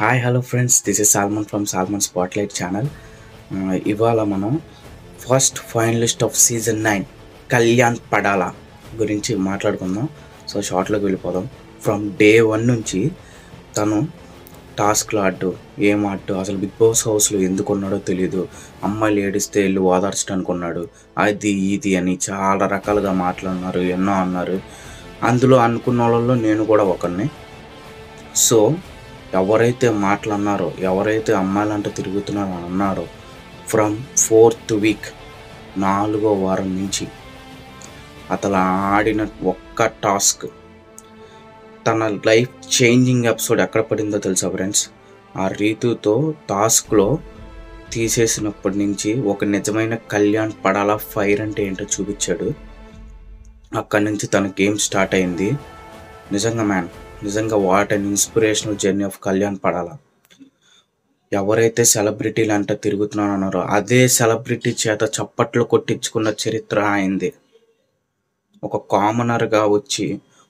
Hi hello friends, this is Salman from Salman spotlight channel. ఇవాళ మనం first finalist of season 9 Kalyan Padala గురించి మాట్లాడుకుందాం. సో షార్ట్లోకి వెళ్ళిపోదాం. ఫ్రమ్ డే 1 నుంచి తను టాస్క్లు ఆడు ఏం ఆడు అసలు బిగ్ బాస్ హౌస్లో ఎందుకు ఉన్నాడో తెలియదు. అమ్మాయిలు ఏడిస్తే వెళ్ళి ఓదార్చడానికి ఉన్నాడు, అది ఇది అని చాలా రకాలుగా మాట్లాడినారు, ఎన్నో అన్నారు. అందులో అనుకున్న వాళ్ళలో నేను కూడా ఒకరిని. సో ఎవరైతే మాట్లాడినారో, ఎవరైతే అమ్మాయిలంటే తిరుగుతున్నారో అని అన్నారో, ఫ్రమ్ 4th వీక్ 4వ వారం నుంచి అతను ఆడిన ఒక్క టాస్క్, తన లైఫ్ చేంజింగ్ ఎపిసోడ్ ఎక్కడ పడిందో తెలుసా ఫ్రెండ్స్? ఆ రీతుతో టాస్క్లో తీసేసినప్పటి నుంచి ఒక నిజమైన కళ్యాణ్ పడాలా ఫైర్ అంటే ఏంటో చూపించాడు. అక్కడి నుంచి తన గేమ్ స్టార్ట్ అయింది. నిజంగా what and inspirational journey of Kalyan పడాలా. ఎవరైతే సెలబ్రిటీలు అంటే తిరుగుతున్నాను అన్నారో, అదే సెలబ్రిటీ చేత చప్పట్లు కొట్టించుకున్న చరిత్ర అయింది. ఒక కామనర్గా వచ్చి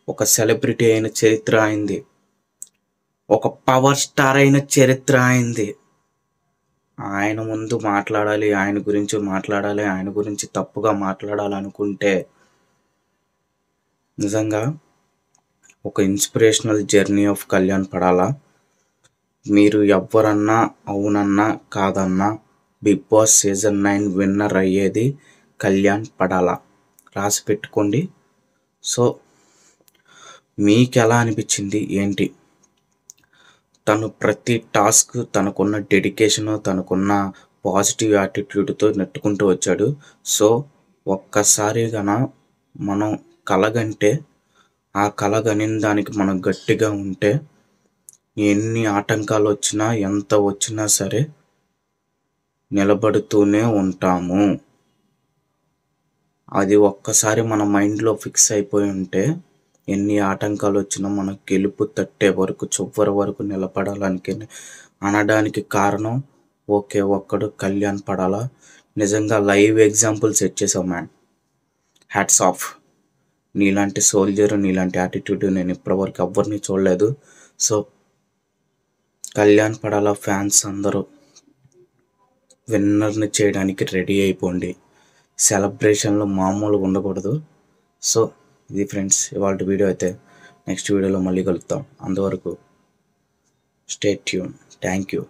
ఒక సెలబ్రిటీ అయిన చరిత్ర అయింది. ఒక పవర్ స్టార్ అయిన చరిత్ర అయింది. ఆయన ముందు మాట్లాడాలి, ఆయన గురించి మాట్లాడాలి, ఆయన గురించి తప్పుగా మాట్లాడాలనుకుంటే నిజంగా ఒక ఇన్స్పిరేషనల్ జర్నీ ఆఫ్ కళ్యాణ్ పడాలా. మీరు ఎవరన్నా అవునన్నా కాదన్నా బిగ్ బాస్ సీజన్ 9 విన్నర్ అయ్యేది కళ్యాణ్ పడాలా. రాసి పెట్టుకోండి. సో మీకు ఎలా అనిపించింది ఏంటి? తను ప్రతి టాస్క్ తనకున్న డెడికేషను, తనకున్న పాజిటివ్ యాటిట్యూడ్తో నెట్టుకుంటూ వచ్చాడు. సో ఒక్కసారి మనం కలగంటే, ఆ కలగనిన దానికి మనం గట్టిగా ఉంటే, ఎన్ని ఆటంకాలు వచ్చినా, ఎంత వచ్చినా సరే నిలబడుతూనే ఉంటాము. అది ఒక్కసారి మన మైండ్లో ఫిక్స్ అయిపోయి ఉంటే, ఎన్ని ఆటంకాలు వచ్చినా మనం గెలుపు తట్టే వరకు, చివరి వరకు నిలబడాలని అనడానికి కారణం ఒకే ఒక్కడు, కళ్యాణ్ పడాలా. నిజంగా లైవ్ ఎగ్జాంపుల్ సెట్ చేసావు మ్యాన్. Hats off. నీలాంటి సోల్జర్, నీలాంటి యాటిట్యూడ్ నేను ఇప్పటివరకు ఎవ్వరిని చూడలేదు. సో కళ్యాణ్ పడాలా ఫ్యాన్స్ అందరూ విన్నర్ని చేయడానికి రెడీ అయిపోండి. సెలబ్రేషన్లో మామూలుగా ఉండకూడదు. సో ఇది ఫ్రెండ్స్ ఇవాళ వీడియో. అయితే నెక్స్ట్ వీడియోలో మళ్ళీ కలుద్దాం. అంతవరకు స్టే ట్యూన్. Thank you.